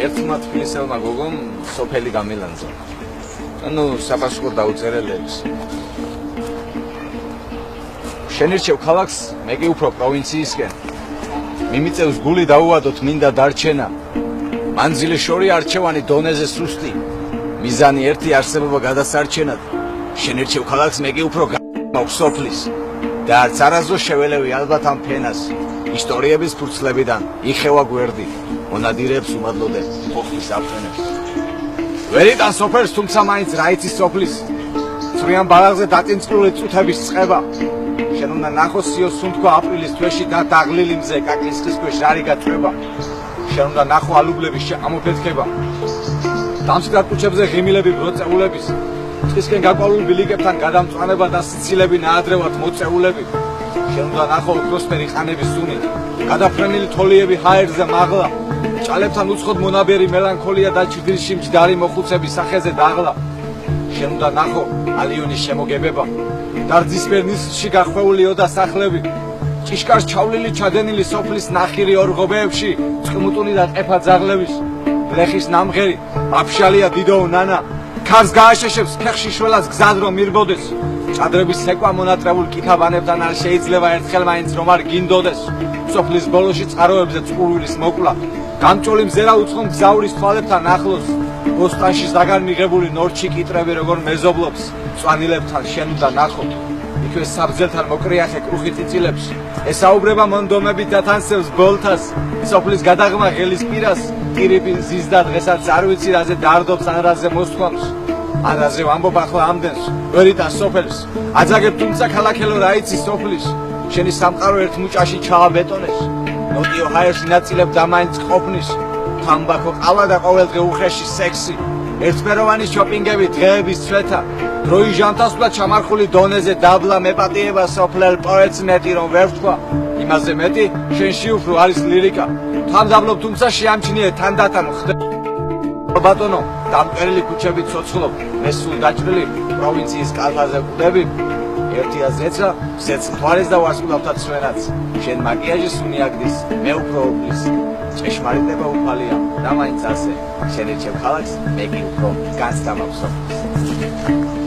ერთმა თბილისელმა გოგომ სოფელი გამილანძა. ანუ საფასურო დაუწერელებს. შენირჩევ ქალაქს, მე კი უფრო პროვინციისკენ. მიმიწევს გული დაუვადოთ მინდა დარჩენა. მანძილი შორი არჩევანი დონეზე სუსტი. მიზანი ერთი არსებობა გადასარჩენად. შენირჩევ ქალაქს, მე კი უფრო მაქვს სოფლის. და არც არასდროს შეველევი ალბათ ამ ფენას. ისტორიების ფურცლებიდან იხევა გვერდი. მონადირეებს უმადლოდე ხოხლის აფრენებს. ვერ იტან სოფელს, თუმცა მაინც რა იცის სოფლის. წვრიან ბალაღზე დაწინწკლული წუთების წყება. შენ უნდა ნახოს სიოს სუნთქვა აპრილის თვეში და დაღლილი მზე კაკლის ხის ქვეშ რარი გაწვება. შენ უნდა ნახო ალუბლების ამოფეთქება. დამსკრად კუჩებზე ღიმილები ბროწეულების. ტყისკენ გაყვავილ ბილიკებთან გადამწვანება და სიცილები ნაადრევად მოწეულები. შენ უნდა ნახო ოქროსფერი ხანების სუნი. გადაფრენილი თოლიები ჰაერზე მაღლა. ჭალებთან უცხოდ მონაბერი მელანქოლია და ჭრდილში მჯდარი მოხუცების სახეზე დაღლა. შენ უნდა ნახო ალიონის შემოგებება. დარძისფერ ნისლში გახვეული ოდა სახლები. ჭიშკარს ჩავლილი ჩადენილი სოფლის ნახირი ორღობეებში წყმუტუნი და ყეფა ძაღლების. ბლეხის ნამღერი აფშალია დიდო ნანა. ქარს გააშეშებს ფეხში შველას გზად რომ მირბოდეს. ჭადრების ცეკვა მონატრებულ კითაბანებთან არ შეიძლება ერთხელ მაინც რომ არ გინდოდეს. სოფლის ბოლოში წყაროებზე წყურვილის მოკლა. გამჭოლი მზერა უცხო გზაურის თვალებთან ახლოს. ბოსტანში ზაგან მიღებული ნორჩი კიტრები როგორ მეზობლობს. წვანილებთან შენ უნდა ნახო. იქვე საბძელთან მოკრიახე კრუხი წიწილებს. ესაუბრება მონდომებით დათანსებს ბოლთას. სოფლის გადაღმა ღელის პირას. ტირიფინ ზის და დღესაც არ ვიცი რაზე დარდობს ან რაზე მოსთქვამს. ან რაზე ვამბობ ახლა ამდენს. ვერ იტან სოფელს. აძაგებ თუმცა ქალაქელო რა იცი სოფლის. შენი სამყარო ერთ მუჭაში ჩააბეტონეს. ნოტიო ჰაერში ნაწილებ და მაინც ყოფნის. თამბაქო ყავა და ყოველდღე უხეში სექსი. ერთფეროვანი შოპინგები დღეების ცვეთა. დროის ჟანთასვლა ჩამარხული დონეზე დაბლა მეპატიება სოფლელ პოეტს მეტი რომ ვერ ვთქვა. იმაზე მეტი შენში უფრო არის ლირიკა. თამდაბლობ თუმცა შეამჩნიე თანდათან ხდება. ბატონო, დამკვირველი ქუჩებით ცოცხლობ, მე სულ დაჭრილი პროვინციის კალთაზე ვკვდები. ერთი აზეცა, სეც მთვარეს და ვარსკვლავთა ცვენაც. შენ მაკიაჟის უნიაგდის, მე უფრო ოფლის. ჭეშმარიტება უფალია, და მაინც ასე. შენერჩევ ქალაქს, მე კი უფრო განსტამავ სოფლს.